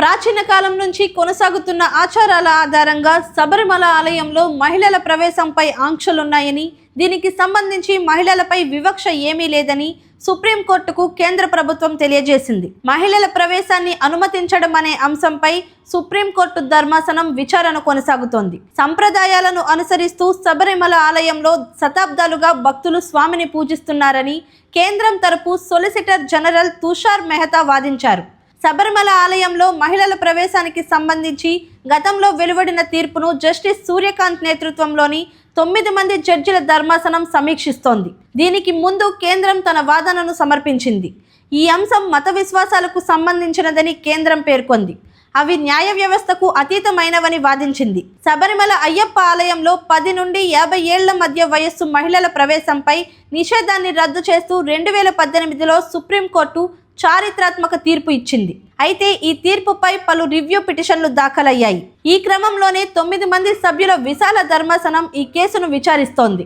ప్రాచీన కాలం నుంచి కొనసాగుతున్న ఆచారాల ఆధారంగా శబరిమల ఆలయంలో మహిళల ప్రవేశంపై ఆంక్షలున్నాయని, దీనికి సంబంధించి మహిళలపై వివక్ష ఏమీ లేదని సుప్రీంకోర్టుకు కేంద్ర ప్రభుత్వం తెలియజేసింది. మహిళల ప్రవేశాన్ని అనుమతించడం అనే అంశంపై సుప్రీంకోర్టు ధర్మాసనం విచారణ కొనసాగుతోంది. సంప్రదాయాలను అనుసరిస్తూ శబరిమల ఆలయంలో శతాబ్దాలుగా భక్తులు స్వామిని పూజిస్తున్నారని కేంద్రం తరపు సొలిసిటర్ జనరల్ తుషార్ మెహతా వాదించారు. శబరిమల ఆలయంలో మహిళల ప్రవేశానికి సంబంధించి గతంలో వెలువడిన తీర్పును జస్టిస్ సూర్యకాంత్ నేతృత్వంలోని 9 మంది జడ్జిల ధర్మాసనం సమీక్షిస్తోంది. దీనికి ముందు కేంద్రం తన వాదనను సమర్పించింది. ఈ అంశం మత విశ్వాసాలకు సంబంధించినదని కేంద్రం పేర్కొంది. అవి న్యాయ వ్యవస్థకు అతీతమైనవని వాదించింది. శబరిమల అయ్యప్ప ఆలయంలో 10 నుండి 50 ఏళ్ల మధ్య వయస్సు మహిళల ప్రవేశంపై నిషేధాన్ని రద్దు చేస్తూ 2018లో సుప్రీంకోర్టు చారిత్రాత్మక తీర్పు ఇచ్చింది. అయితే ఈ తీర్పుపై పలు రివ్యూ పిటిషన్లు దాఖలయ్యాయి. ఈ క్రమంలోనే 9 మంది సభ్యుల విశాల ధర్మాసనం ఈ కేసును విచారిస్తోంది.